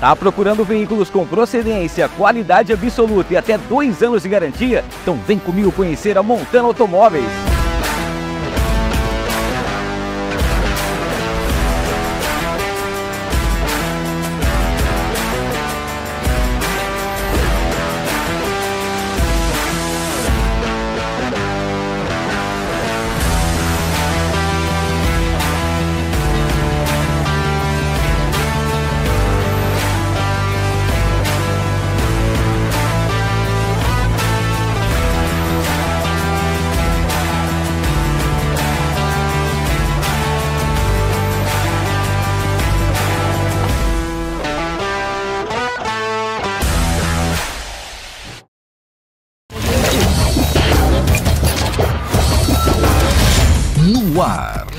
Tá procurando veículos com procedência, qualidade absoluta e até 2 anos de garantia? Então vem comigo conhecer a Montana Automóveis.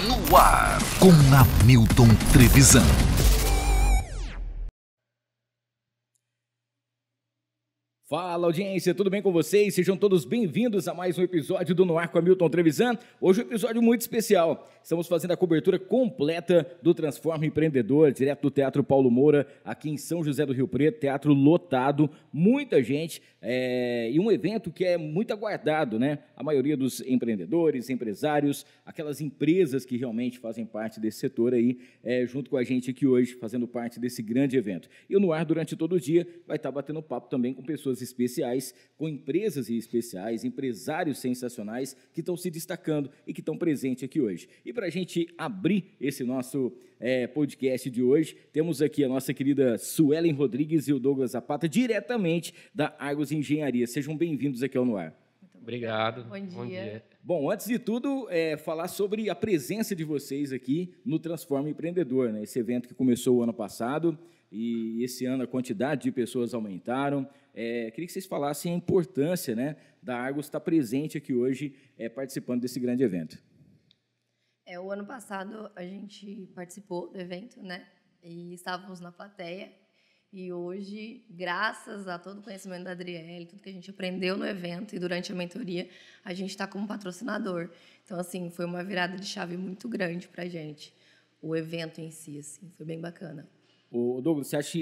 No ar, com Hamilton Trevisan. Fala, audiência, tudo bem com vocês? Sejam todos bem-vindos a mais um episódio do No Ar com Hamilton Trevisan. Hoje um episódio muito especial. Estamos fazendo a cobertura completa do Transforma Empreendedor, direto do Teatro Paulo Moura, aqui em São José do Rio Preto, teatro lotado, muita gente, e um evento que é muito aguardado, né? A maioria dos empreendedores, empresários, aquelas empresas que realmente fazem parte desse setor aí, junto com a gente aqui hoje, fazendo parte desse grande evento. E o No Ar, durante todo o dia, vai estar batendo papo também com pessoas especiais, com empresas especiais, empresários sensacionais que estão se destacando e que estão presentes aqui hoje. E para a gente abrir esse nosso podcast de hoje, temos aqui a nossa querida Suelen Rodrigues e o Douglas Zapata, diretamente da Argos Engenharia. Sejam bem-vindos aqui ao No Ar. Obrigado. Bom dia. Bom, antes de tudo, falar sobre a presença de vocês aqui no Transforma Empreendedor, né? Esse evento que começou o ano passado e esse ano a quantidade de pessoas aumentaram. Queria que vocês falassem a importância, né, da Argos estar presente aqui hoje, participando desse grande evento. O ano passado a gente participou do evento, né? E estávamos na plateia. E hoje, graças a todo o conhecimento da Adriele, tudo que a gente aprendeu no evento e durante a mentoria, a gente está como patrocinador. Então, assim, foi uma virada de chave muito grande para a gente. O evento em si, assim, foi bem bacana. O Douglas, você acha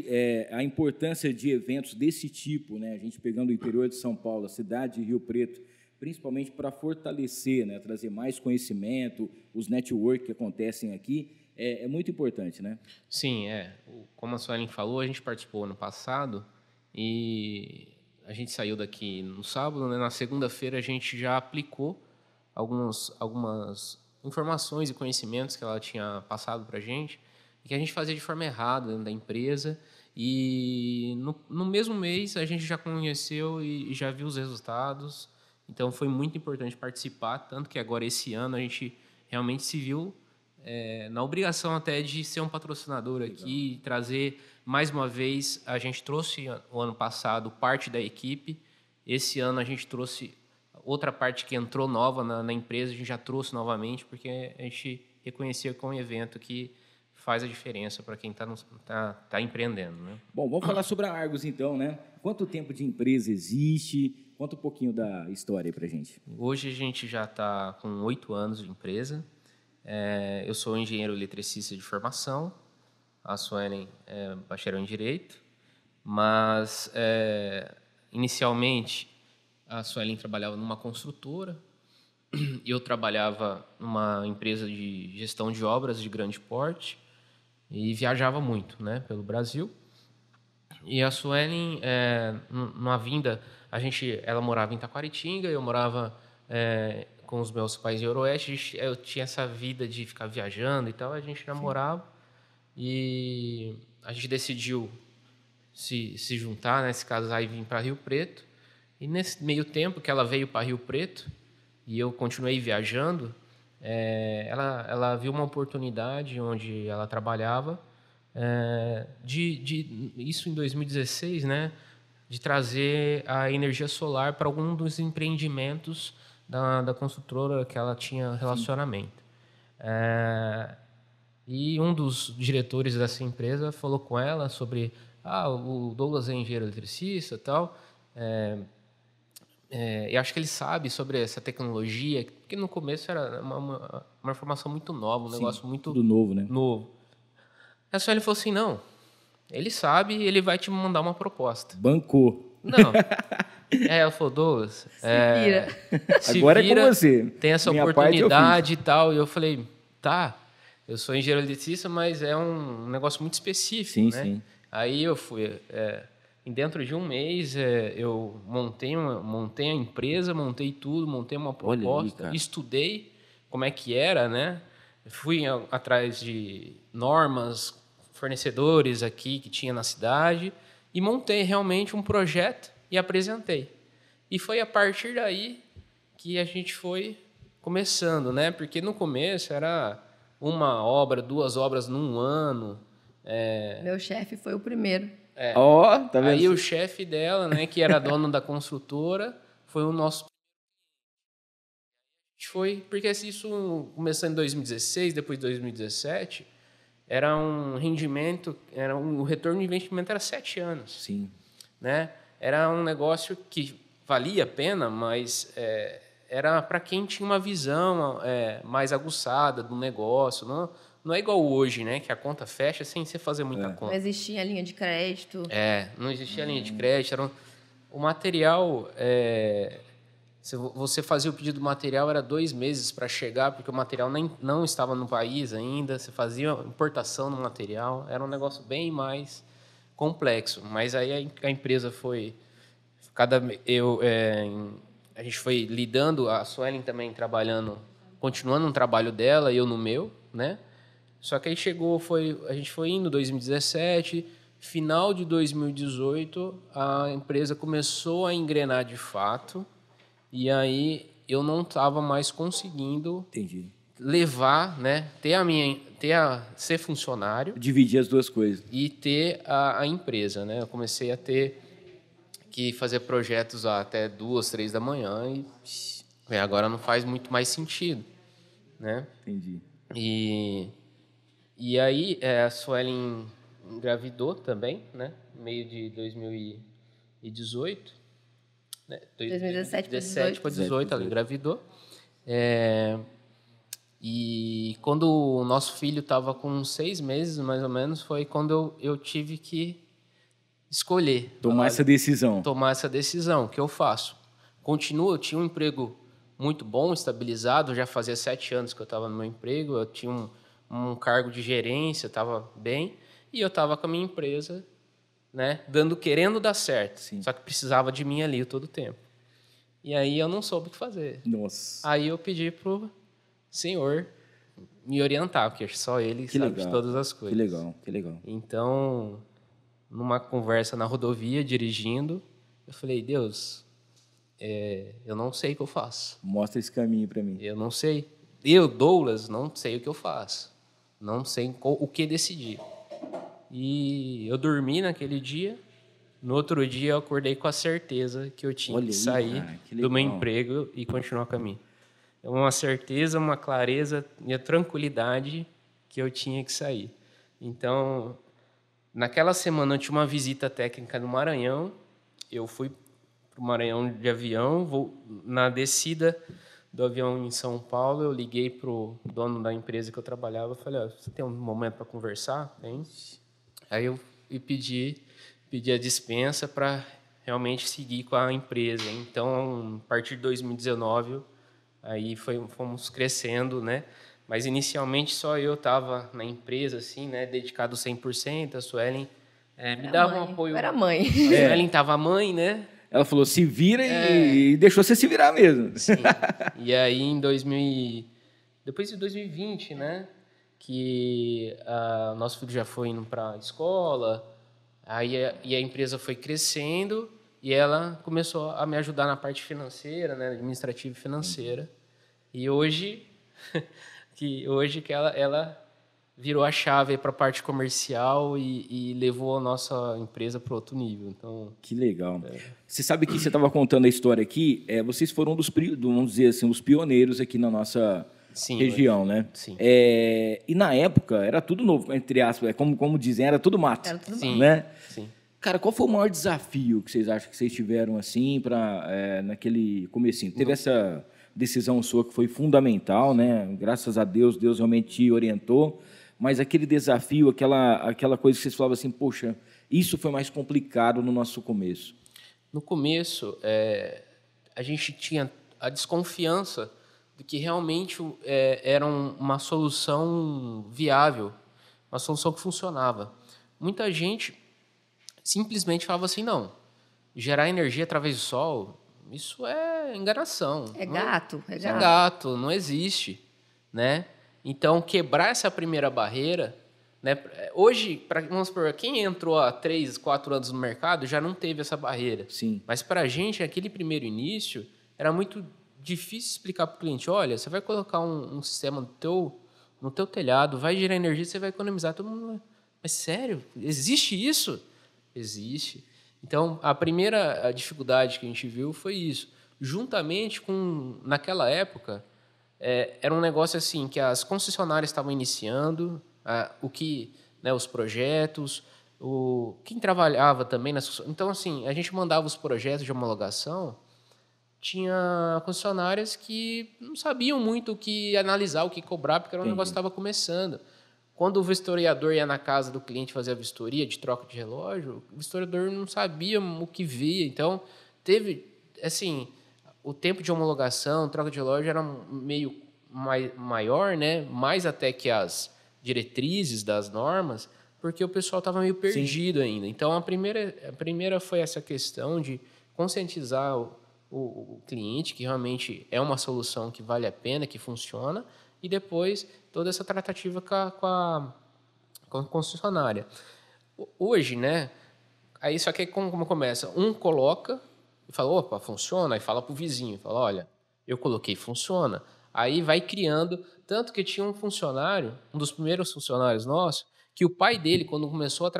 a importância de eventos desse tipo, né? A gente pegando o interior de São Paulo, a cidade de Rio Preto, principalmente para fortalecer, né? Trazer mais conhecimento, os network que acontecem aqui, é muito importante, né? Sim, como a Suelen falou, a gente participou ano passado e a gente saiu daqui no sábado, né? Na segunda-feira a gente já aplicou algumas informações e conhecimentos que ela tinha passado para a gente e que a gente fazia de forma errada dentro da empresa. E no mesmo mês a gente já conheceu e já viu os resultados. Então foi muito importante participar, tanto que agora esse ano a gente realmente se viu na obrigação até de ser um patrocinador aqui, trazer mais uma vez. A gente trouxe o ano passado parte da equipe, esse ano a gente trouxe outra parte que entrou nova na empresa, a gente já trouxe novamente, porque a gente reconhecia que é um evento que faz a diferença para quem está empreendendo, né? Bom, vamos falar sobre a Argos então, né? Quanto tempo de empresa existe? Conta um pouquinho da história aí para a gente. Hoje a gente já está com 8 anos de empresa. Eu sou engenheiro eletricista de formação, a Suelen é bacharel em Direito, mas inicialmente a Suelen trabalhava numa construtora e eu trabalhava numa empresa de gestão de obras de grande porte e viajava muito, né, pelo Brasil. E a Suelen, numa vinda, ela morava em Taquaritinga, eu morava com os meus pais em Ooroeste. Eu tinha essa vida de ficar viajando e tal, a gente namorava. E a gente decidiu se juntar, né, se casar e vir para Rio Preto. E nesse meio tempo que ela veio para Rio Preto e eu continuei viajando, ela viu uma oportunidade onde ela trabalhava, isso em 2016, né, de trazer a energia solar para algum dos empreendimentos da construtora que ela tinha relacionamento. E um dos diretores dessa empresa falou com ela sobre o Douglas é engenheiro eletricista e tal, eu acho que ele sabe sobre essa tecnologia, porque no começo era uma informação muito nova, um negócio muito tudo novo, né? novo. A Sueli falou assim, não, Ele sabe e ele vai te mandar uma proposta. Bancou. Não. Ela falou, Douglas, se Agora é vira, com você. tem essa Minha parte eu oportunidade e tal. E eu falei, tá, eu sou engenheiro eletricista, mas é um negócio muito específico, Sim, né? sim. Aí eu fui, dentro de um mês, eu montei a empresa, montei tudo, montei uma Olha aí, proposta, cara. estudei como é que era, né? Fui atrás de normas, fornecedores aqui que tinha na cidade e montei realmente um projeto e apresentei. E foi a partir daí que a gente foi começando, né? Porque no começo era uma obra, 2 obras num ano. Meu chefe foi o primeiro. Ó, tá vendo? Aí o chefe dela, né, que era dono da construtora, foi o nosso. Foi porque isso começou em 2016, depois de 2017, era um rendimento, o retorno de investimento era 7 anos. Sim. Né? Era um negócio que valia a pena, mas era para quem tinha uma visão mais aguçada do negócio. Não é igual hoje, né? Que a conta fecha sem você fazer muita Não conta. existia linha de crédito. Não existia linha de crédito. O material, se você fazia o pedido do material, era 2 meses para chegar, porque o material não estava no país ainda. Você fazia importação do material. Era um negócio bem mais complexo, mas aí a empresa foi a gente foi lidando, a Suelen também trabalhando, continuando um trabalho dela e eu no meu, né? Só que aí a gente foi indo 2017, final de 2018, a empresa começou a engrenar de fato e aí eu não estava mais conseguindo Entendi. levar, né? Ser funcionário. Dividir as duas coisas. E ter a empresa, né? Eu comecei a ter que fazer projetos até 2, 3 da manhã e agora não faz muito mais sentido, né? Entendi. E aí a Suelen engravidou também, né? No meio de 2018, né? 2017 para 2017 para 2018 ela engravidou. E quando o nosso filho estava com 6 meses, mais ou menos, foi quando eu tive que escolher. Tomar essa decisão. Tomar essa decisão. O que eu faço? Eu tinha um emprego muito bom, estabilizado, já fazia 7 anos que eu estava no meu emprego, eu tinha um cargo de gerência, estava bem, e eu estava com a minha empresa, né, querendo dar certo. Sim. Só que precisava de mim ali todo o tempo. E aí eu não soube o que fazer. Nossa. Aí eu pedi pro Senhor me orientar, porque só Ele Que sabe legal. de todas as coisas. Que legal, que legal. Então, numa conversa na rodovia, dirigindo, eu falei, Deus, eu não sei o que eu faço. Mostra esse caminho para mim. Eu não sei. Eu, Douglas, não sei o que eu faço. Não sei o que decidir. E eu dormi naquele dia. No outro dia, eu acordei com a certeza que eu tinha Olha que aí, sair cara, que do meu legal. emprego e continuar o caminho. É uma certeza, uma clareza e a tranquilidade que eu tinha que sair. Então, naquela semana eu tinha uma visita técnica no Maranhão. Eu fui para o Maranhão de avião. Na descida do avião em São Paulo, eu liguei para o dono da empresa que eu trabalhava. Falei, você tem um momento para conversar? Tem. Aí eu pedi a dispensa para realmente seguir com a empresa. Então, a partir de 2019, aí fomos crescendo, né? Mas inicialmente só eu estava na empresa, assim, né? Dedicado 100%. A Suelen me dava um apoio. Era mãe. A Suelen estava mãe, né? Ela falou, se vira e deixou você se virar mesmo. Sim. E aí, depois de 2020, né? Que nosso filho já foi indo para a escola, e a empresa foi crescendo, e ela começou a me ajudar na parte financeira, né? Administrativa e financeira. E hoje que ela virou a chave para a parte comercial e levou a nossa empresa para outro nível. Então, que legal. Você sabe que você estava contando a história aqui, vocês foram vamos dizer assim, os pioneiros aqui na nossa região, né? Sim. E na época era tudo novo, entre aspas, como dizem, era tudo mato. Era tudo Sim. Né? Sim. Cara, qual foi o maior desafio que vocês acham que vocês tiveram assim naquele comecinho? Teve essa decisão sua que foi fundamental, né? Graças a Deus, Deus realmente te orientou. mas aquele desafio, aquela coisa que vocês falavam assim, poxa, isso foi mais complicado no nosso começo? No começo, a gente tinha a desconfiança de que realmente era uma solução viável, uma solução que funcionava. Muita gente simplesmente falava assim, não, gerar energia através do sol, isso é enganação. É gato. Isso é gato, não existe, né? Então, quebrar essa primeira barreira, né? Hoje, vamos supor, quem entrou há 3, 4 anos no mercado já não teve essa barreira. Sim. Mas para a gente, aquele primeiro início, era muito difícil explicar para o cliente, olha, você vai colocar um sistema no teu telhado, vai gerar energia, você vai economizar. Todo mundo, mas sério? Existe isso? Existe. Então, a primeira dificuldade que a gente viu foi isso. Juntamente com, naquela época, era um negócio assim, que as concessionárias estavam iniciando, os projetos, quem trabalhava também nas... Então, assim, a gente mandava os projetos de homologação, tinha concessionárias que não sabiam muito o que analisar, o que cobrar, porque era um negócio que estava começando. Quando o vistoriador ia na casa do cliente fazer a vistoria de troca de relógio, o vistoriador não sabia o que via. Então, teve, assim, o tempo de homologação, troca de relógio era meio maior, né? Mais até que as diretrizes das normas, porque o pessoal estava meio perdido ainda. Então, a primeira foi essa questão de conscientizar o cliente que realmente é uma solução que vale a pena, que funciona, e depois toda essa tratativa com a concessionária. Hoje, né? Aí só que como começa? Um coloca e fala, opa, funciona, aí fala para o vizinho, fala, olha, eu coloquei, funciona. Aí vai criando, tanto que tinha um funcionário, um dos primeiros funcionários nossos, que o pai dele, quando ele começou a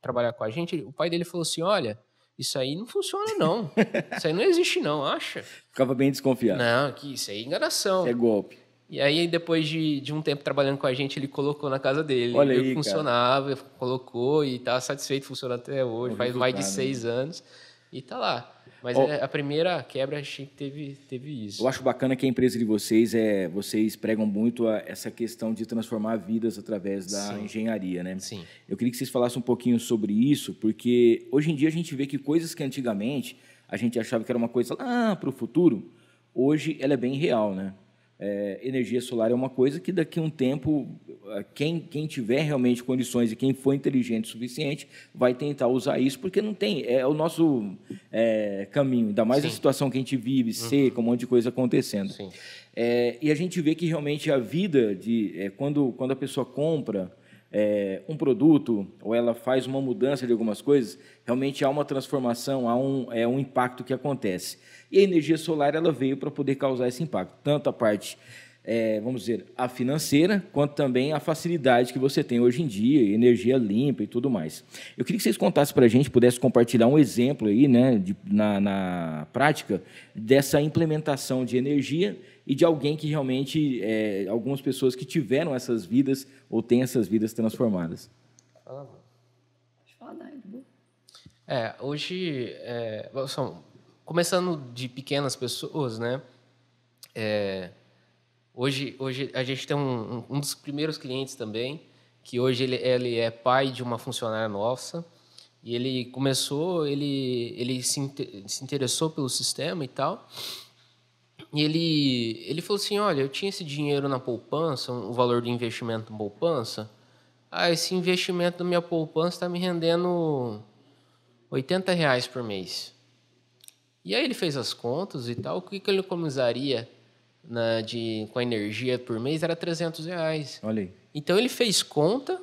trabalhar com a gente, o pai dele falou assim, olha, isso aí não funciona não, isso aí não existe não, acha? Ficava bem desconfiado. Não, que isso aí é enganação. É golpe. E aí, depois de um tempo trabalhando com a gente, ele colocou na casa dele. Olha aí, funcionava, colocou e está satisfeito, funciona até hoje, faz mais de 6 né? anos e está lá. Mas a primeira quebra, a gente teve isso. Eu acho bacana que a empresa de vocês pregam muito essa questão de transformar vidas através da engenharia, né? Sim. Eu queria que vocês falassem um pouquinho sobre isso, porque hoje em dia a gente vê que coisas que antigamente a gente achava que era uma coisa lá para o futuro, hoje ela é bem real, né? Energia solar é uma coisa que daqui a um tempo, quem tiver realmente condições e quem for inteligente o suficiente vai tentar usar isso, porque não tem, é o nosso caminho, ainda mais a situação que a gente vive, seca, um monte de coisa acontecendo. Sim. E a gente vê que realmente a vida, quando a pessoa compra um produto ou ela faz uma mudança de algumas coisas, realmente há uma transformação, há um impacto que acontece. E a energia solar ela veio para poder causar esse impacto, tanto a parte, vamos dizer, a financeira, quanto também a facilidade que você tem hoje em dia, energia limpa e tudo mais. Eu queria que vocês contassem para a gente, pudessem compartilhar um exemplo aí, né, na prática, dessa implementação de energia e de alguém que realmente, algumas pessoas que tiveram essas vidas ou têm essas vidas transformadas. Pode falar, Daigo. Hoje, começando de pequenas pessoas, né? Hoje a gente tem um dos primeiros clientes também, que hoje ele é pai de uma funcionária nossa, e ele começou, ele se interessou pelo sistema e tal, e ele falou assim, olha, eu tinha esse dinheiro na poupança, o valor do investimento na poupança, esse investimento da minha poupança está me rendendo R$80 por mês. E aí ele fez as contas e tal, o que ele economizaria com a energia por mês era R$300. Olha aí. Então ele fez conta,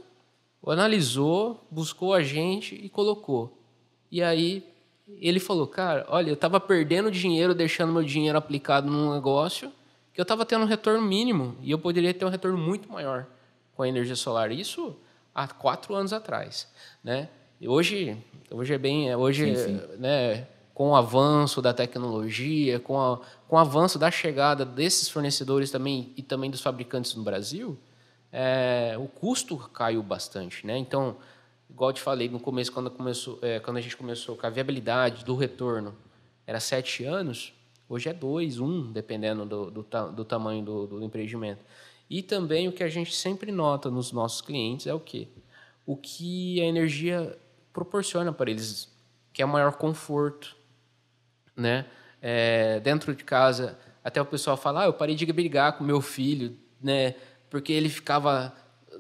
analisou, buscou a gente e colocou. E aí ele falou, cara, olha, eu estava perdendo dinheiro, deixando meu dinheiro aplicado num negócio que eu estava tendo um retorno mínimo e eu poderia ter um retorno muito maior com a energia solar. Isso há 4 anos atrás, né? E hoje é bem, sim. Né? Com o avanço da tecnologia, com o avanço da chegada desses fornecedores também e também dos fabricantes no Brasil, o custo caiu bastante, né? Então, igual eu te falei no começo, quando a gente começou com a viabilidade do retorno, era 7 anos, hoje é 2, 1, dependendo do tamanho do empreendimento. E também o que a gente sempre nota nos nossos clientes é o quê? O que a energia proporciona para eles, que é o maior conforto, né? Dentro de casa, até o pessoal fala, eu parei de brigar com meu filho, né? Porque ele ficava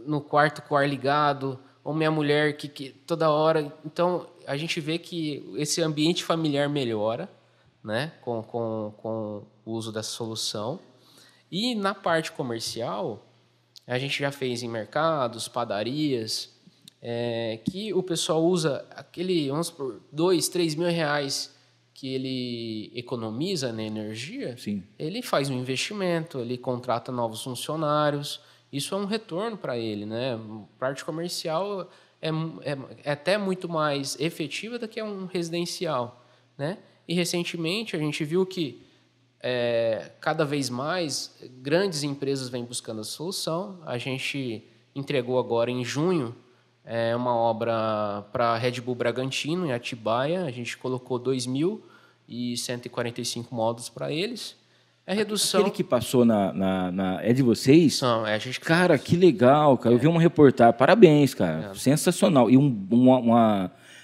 no quarto com o ar ligado, ou minha mulher que toda hora... Então, a gente vê que esse ambiente familiar melhora, né? Com o uso dessa solução. E na parte comercial, a gente já fez em mercados, padarias, que o pessoal usa aquele, vamos por 2, 3 mil reais que ele economiza na energia, Sim. ele faz um investimento, ele contrata novos funcionários, isso é um retorno para ele, né? A parte comercial é até muito mais efetiva do que um residencial, né? E recentemente a gente viu que cada vez mais grandes empresas vêm buscando a solução. A gente entregou agora em junho uma obra para a Red Bull Bragantino, em Atibaia. A gente colocou 2.145 módulos para eles. A redução... Aquele que passou é de vocês? Não, a gente... Cara, que legal, cara. Eu vi uma reportagem. Parabéns, cara. Sensacional. E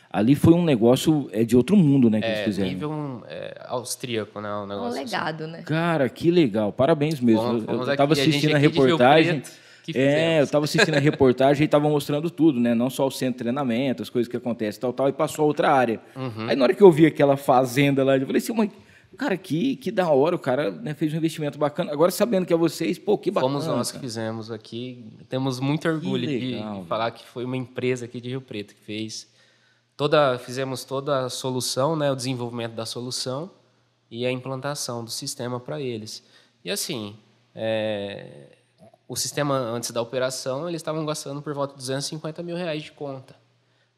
ali foi um negócio de outro mundo, né, que eles fizeram. Nível austríaco, né? Um negócio legado, né? Cara, que legal. Parabéns mesmo. Fomos eu estava assistindo a reportagem. Eu estava assistindo a reportagem e estava mostrando tudo, né? Não só o centro de treinamento, as coisas que acontecem, tal, e passou a outra área. Uhum. Aí na hora que eu vi aquela fazenda lá, eu falei assim, cara, que da hora, o cara, né, fez um investimento bacana. Agora, sabendo que é vocês, pô, que bacana. Fomos nós que fizemos aqui. Temos muito orgulho de falar que foi uma empresa aqui de Rio Preto que fez. Fizemos toda a solução, né, o desenvolvimento da solução e a implantação do sistema para eles. E assim, o sistema antes da operação, eles estavam gastando por volta de 250 mil reais de conta,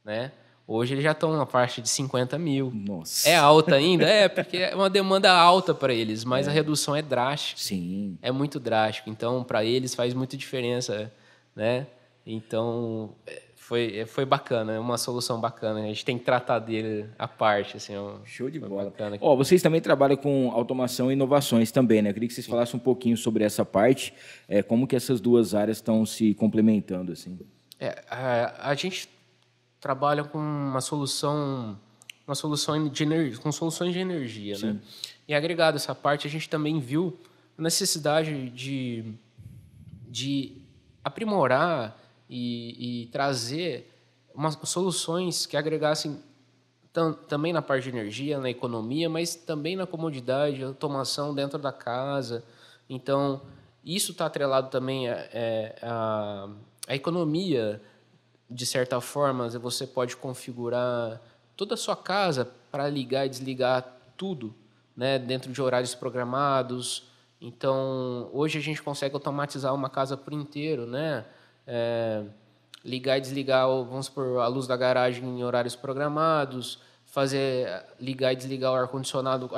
né? Hoje eles já estão na parte de 50 mil. Nossa. É alta ainda? Porque é uma demanda alta para eles, mas a redução é drástica. Sim. É muito drástico. Então, para eles faz muita diferença, né? Então, foi bacana, é uma solução bacana. A gente tem que tratar dele à parte. Assim, show de bola. Vocês também trabalham com automação e inovações também, né? Eu queria que vocês falassem um pouquinho sobre essa parte, como que essas duas áreas estão se complementando, assim. A gente trabalha com uma solução de energia, com soluções de energia, sim, né? E agregado a essa parte, a gente também viu a necessidade de aprimorar e trazer soluções que agregassem também na parte de energia, na economia, mas também na comodidade, automação dentro da casa. Então, isso está atrelado também à economia. De certa forma, você pode configurar toda a sua casa para ligar e desligar tudo, né, dentro de horários programados. Então, hoje a gente consegue automatizar uma casa por inteiro, né? Ligar e desligar, vamos supor, a luz da garagem em horários programados, ligar e desligar o ar-condicionado.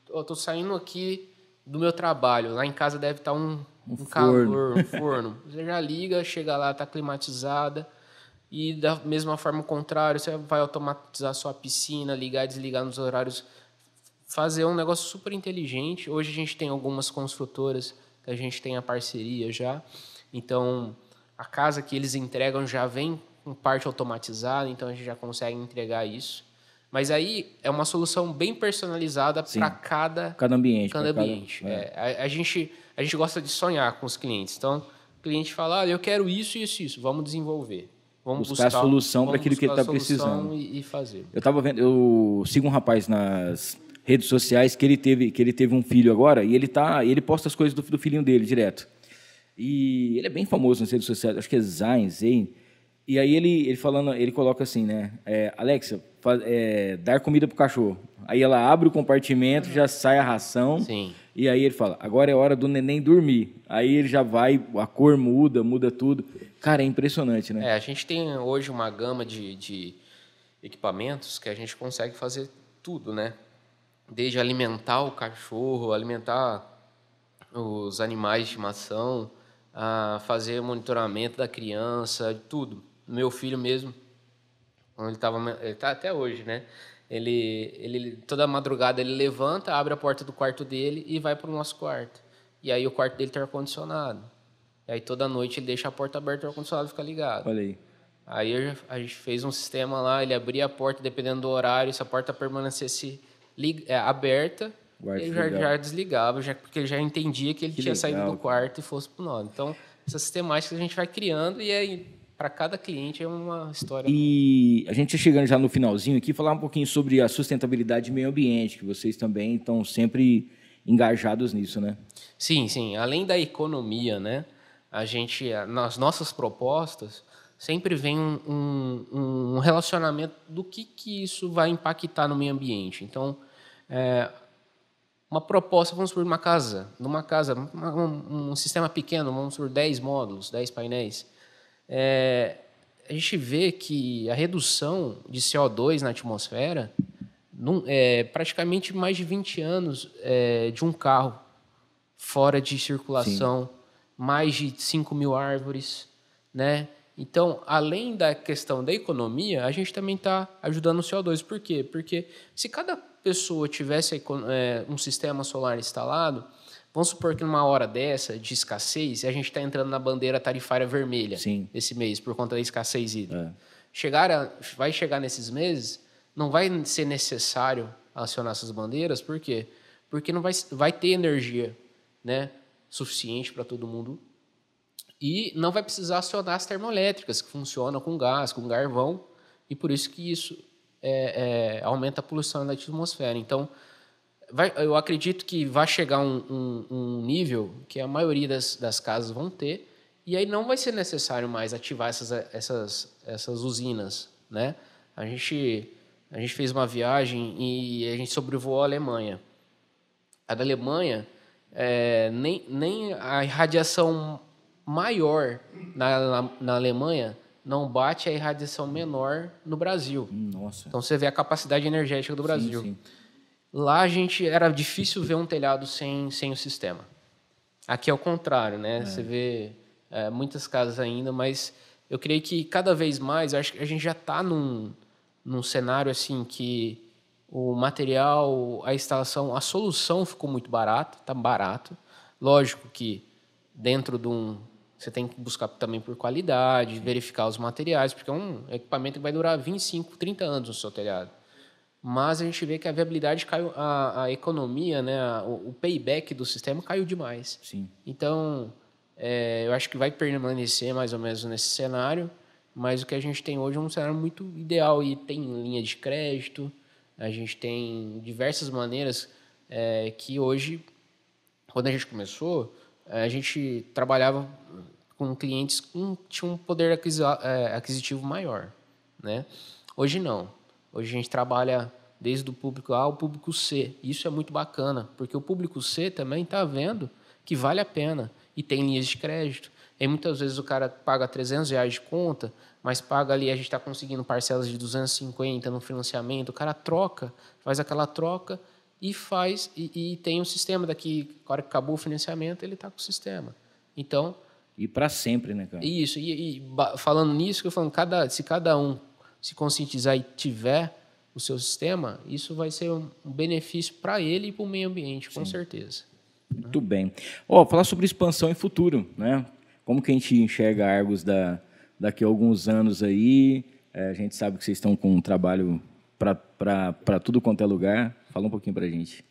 Eu estou saindo aqui do meu trabalho, lá em casa deve estar um calor, um forno. Você já liga, chega lá, está climatizada. E da mesma forma, o contrário, você vai automatizar sua piscina, ligar e desligar nos horários, fazer um negócio super inteligente. Hoje a gente tem algumas construtoras que a gente tem a parceria já. Então, a casa que eles entregam já vem com parte automatizada, então a gente já consegue entregar isso. Mas aí é uma solução bem personalizada para cada ambiente. A gente gosta de sonhar com os clientes. Então, o cliente fala, eu quero isso, isso, isso, vamos desenvolver. Vamos buscar a solução para aquilo que ele está precisando. E fazer. Eu estava vendo, eu sigo um rapaz nas redes sociais que ele teve um filho agora e ele posta as coisas do filhinho dele direto. E ele é bem famoso nas redes sociais, acho que é Zayn. E aí ele coloca assim, né? Alexa, dar comida pro cachorro. Aí ela abre o compartimento, já sai a ração. Sim. E aí ele fala, agora é hora do neném dormir. Aí ele já vai, a cor muda tudo. Cara, é impressionante, né? A gente tem hoje uma gama de equipamentos que a gente consegue fazer tudo, né? Desde alimentar o cachorro, alimentar os animais de estimação, a fazer monitoramento da criança, tudo. Meu filho mesmo, ele tá até hoje, né? Ele toda madrugada ele levanta, abre a porta do quarto dele e vai para o nosso quarto. E aí o quarto dele está ar-condicionado. E aí toda noite ele deixa a porta aberta e o ar-condicionado fica ligado. Olha aí. Aí a gente fez um sistema lá, ele abria a porta dependendo do horário, se a porta permanecesse aberta, ele já desligava, porque ele já entendia que ele tinha saído do quarto e fosse pro nono. Então, essa sistemática a gente vai criando e aí para cada cliente é uma história. E a gente chegando já no finalzinho aqui, falar um pouquinho sobre a sustentabilidade e meio ambiente, que vocês também estão sempre engajados nisso, né? Sim, sim. Além da economia, né? Nas nossas propostas, sempre vem um relacionamento do que isso vai impactar no meio ambiente. Então, uma proposta, vamos por numa casa, um sistema pequeno, vamos por 10 módulos, 10 painéis, a gente vê que a redução de CO2 na atmosfera é praticamente mais de 20 anos de um carro fora de circulação, sim, mais de 5 mil árvores, né? Então, além da questão da economia, a gente também está ajudando o CO2. Por quê? Porque se cada pessoa tivesse um sistema solar instalado, vamos supor que numa hora dessa, de escassez, a gente está entrando na bandeira tarifária vermelha, sim, esse mês, por conta da escassez hídrica. Vai chegar nesses meses, não vai ser necessário acionar essas bandeiras, por quê? Porque não vai ter energia, né, suficiente para todo mundo. E não vai precisar acionar as termoelétricas, que funcionam com gás, com carvão, e por isso que isso aumenta a poluição da atmosfera. Então, eu acredito que vai chegar um nível que a maioria das casas vão ter, e aí não vai ser necessário mais ativar essas usinas, né? A gente fez uma viagem e a gente sobrevoou a Alemanha. A da Alemanha, nem a irradiação maior na Alemanha não bate a irradiação menor no Brasil. Nossa. Então, você vê a capacidade energética do Brasil. Sim, sim. Lá, era difícil ver um telhado sem o sistema. Aqui é o contrário, né? Você vê muitas casas ainda, mas eu creio que cada vez mais, acho que a gente já está num cenário assim que o material, a instalação, a solução ficou muito barata, está barato. Lógico que dentro você tem que buscar também por qualidade, verificar os materiais, porque é um equipamento que vai durar 25, 30 anos no seu telhado. Mas a gente vê que a viabilidade caiu, a economia, né, o payback do sistema caiu demais. Sim. Então, eu acho que vai permanecer mais ou menos nesse cenário, mas o que a gente tem hoje é um cenário muito ideal. E tem linha de crédito, a gente tem diversas maneiras que hoje, quando a gente começou, a gente trabalhava com clientes que tinham um poder aquisitivo maior, né? Hoje não. Hoje a gente trabalha desde o público A ao público C. Isso é muito bacana, porque o público C também está vendo que vale a pena e tem linhas de crédito. E muitas vezes o cara paga R$300 de conta, mas paga ali, a gente está conseguindo parcelas de 250 no financiamento, o cara faz aquela troca e tem um sistema daqui, na hora que acabou o financiamento, ele está com o sistema. Então... E para sempre, né, cara? Isso. E falando nisso, se cada um se conscientizar e tiver o seu sistema, isso vai ser um benefício para ele e para o meio ambiente, com certeza. Muito bem. Falar sobre expansão e futuro, né? Como que a gente enxerga a Argos daqui a alguns anos aí? A gente sabe que vocês estão com um trabalho para tudo quanto é lugar. Fala um pouquinho para a gente.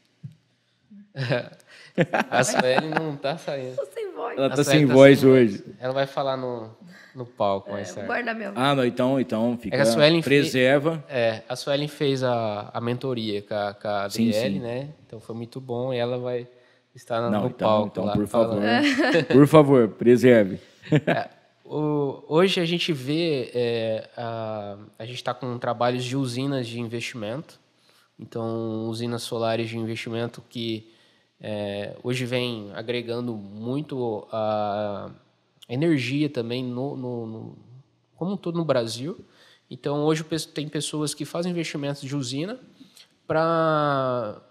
A Sueli não está saindo. Tô sem voz. Ela está sem voz hoje. Ela vai falar no palco mais tarde. Guarda meu. Não, então fica... A Suelen preserva. A Suelen fez a mentoria com a Adriele, né? Então foi muito bom e ela vai estar no palco. Então, lá, por favor, por favor, preserve. Hoje a gente vê, a gente está com trabalhos de usinas de investimento. Então, usinas solares de investimento que hoje vem agregando muito a energia também como um todo no Brasil. Então, hoje tem pessoas que fazem investimentos de usina para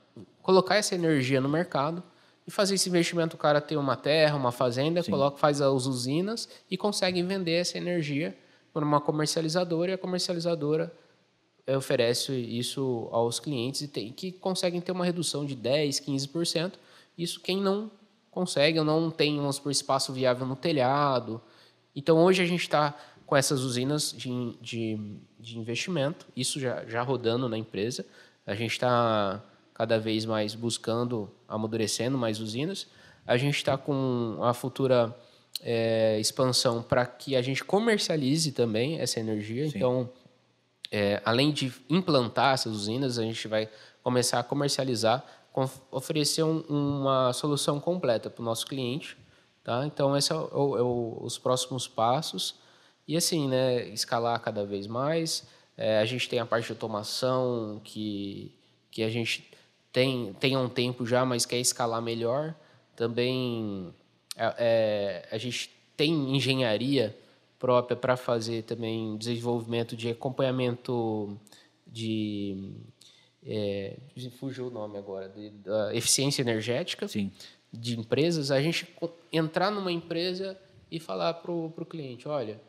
colocar essa energia no mercado e fazer esse investimento, o cara ter uma terra, uma fazenda, faz as usinas e consegue vender essa energia para uma comercializadora, e a comercializadora oferece isso aos clientes que conseguem ter uma redução de 10%, 15%. Isso quem não consegue ou não tem, vamos supor, espaço viável no telhado. Então, hoje a gente está com essas usinas de investimento, isso já rodando na empresa. A gente está cada vez mais buscando, amadurecendo mais usinas. A gente está com a futura expansão para que a gente comercialize também essa energia. Sim. Então, além de implantar essas usinas, a gente vai começar a comercializar, oferecer uma solução completa para o nosso cliente. Tá? Então, esses são os próximos passos. E assim, né, escalar cada vez mais. A gente tem a parte de automação, que a gente tem há um tempo já, mas quer escalar melhor. Também a gente tem engenharia própria para fazer também desenvolvimento de acompanhamento fugiu o nome agora, da eficiência energética. Sim. De empresas. A gente entrar numa empresa e falar para o cliente, olha,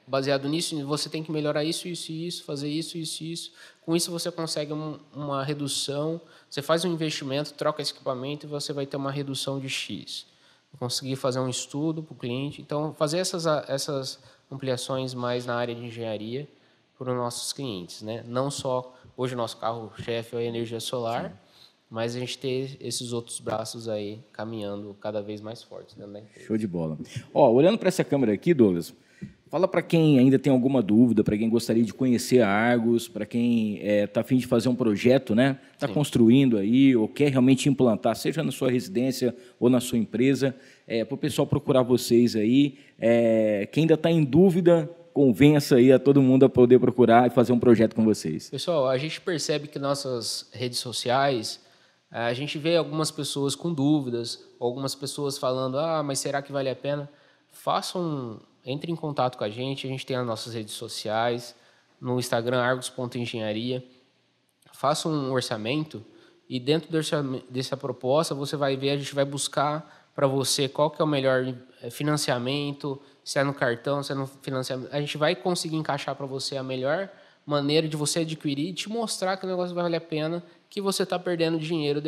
baseado nisso, você tem que melhorar isso, isso e isso, fazer isso, isso e isso. Com isso você consegue uma redução, você faz um investimento, troca esse equipamento e você vai ter uma redução de X. Conseguir fazer um estudo para o cliente. Então, fazer essas ampliações mais na área de engenharia para os nossos clientes, né? Não só, hoje o nosso carro-chefe é a energia solar, sim, mas a gente ter esses outros braços aí caminhando cada vez mais fortes dentro da empresa. Show de bola. Olhando para essa câmera aqui, Douglas, fala para quem ainda tem alguma dúvida, para quem gostaria de conhecer a Argos, para quem está a fim de fazer um projeto, né? Está construindo aí ou quer realmente implantar, seja na sua residência ou na sua empresa, para o pessoal procurar vocês aí. Quem ainda está em dúvida, convença aí a todo mundo a poder procurar e fazer um projeto com vocês. Pessoal, a gente percebe que nossas redes sociais, a gente vê algumas pessoas com dúvidas, algumas pessoas falando, mas será que vale a pena? Entre em contato com a gente tem as nossas redes sociais, no Instagram, argos.engenharia. Faça um orçamento e dentro dessa proposta você vai ver, a gente vai buscar para você qual que é o melhor financiamento, se é no cartão, se é no financiamento. A gente vai conseguir encaixar para você a melhor maneira de você adquirir e te mostrar que o negócio vai valer a pena, que você está perdendo dinheiro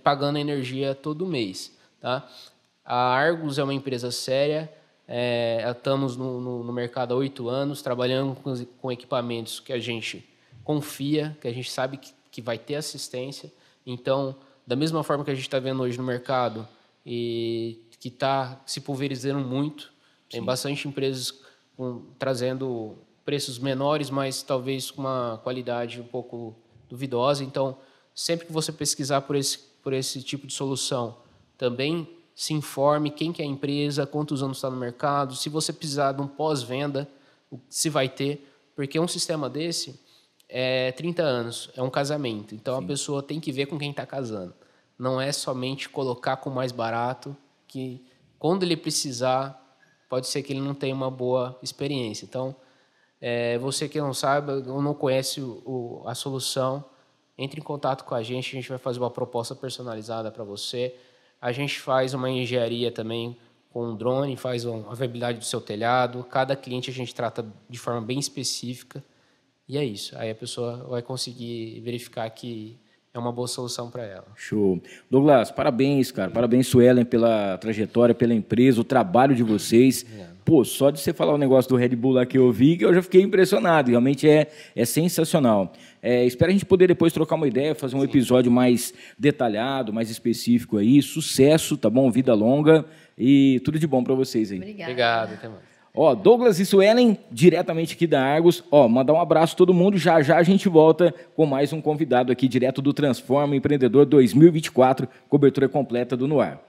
pagando energia todo mês. Tá? A Argos é uma empresa séria, estamos no mercado há 8 anos, trabalhando com equipamentos que a gente confia, que a gente sabe que vai ter assistência. Então, da mesma forma que a gente está vendo hoje no mercado, e que está se pulverizando muito, tem bastante empresas trazendo preços menores, mas talvez com uma qualidade um pouco duvidosa. Então, sempre que você pesquisar por esse tipo de solução, também se informe quem que é a empresa, quantos anos está no mercado, se você precisar de um pós-venda, se vai ter, porque um sistema desse é 30 anos, é um casamento. Então, sim, a pessoa tem que ver com quem está casando. Não é somente colocar com mais barato, que quando ele precisar, pode ser que ele não tenha uma boa experiência. Então, você que não sabe ou não conhece a solução, entre em contato com a gente vai fazer uma proposta personalizada para você. A gente faz uma engenharia também com um drone, faz a viabilidade do seu telhado. Cada cliente a gente trata de forma bem específica. E é isso. Aí a pessoa vai conseguir verificar que é uma boa solução para ela. Show. Douglas, parabéns, cara. Parabéns, Suelen, pela trajetória, pela empresa, o trabalho de vocês. Pô, só de você falar o negócio do Red Bull lá que eu vi, que eu já fiquei impressionado. Realmente é sensacional. Espero a gente poder depois trocar uma ideia, fazer um episódio mais detalhado, mais específico aí. Sucesso, tá bom? Vida longa e tudo de bom para vocês aí. Obrigado. Até mais. Douglas e Suelen, diretamente aqui da Argos. Mandar um abraço a todo mundo. Já a gente volta com mais um convidado aqui, direto do Transforma Empreendedor 2024, cobertura completa do No Ar.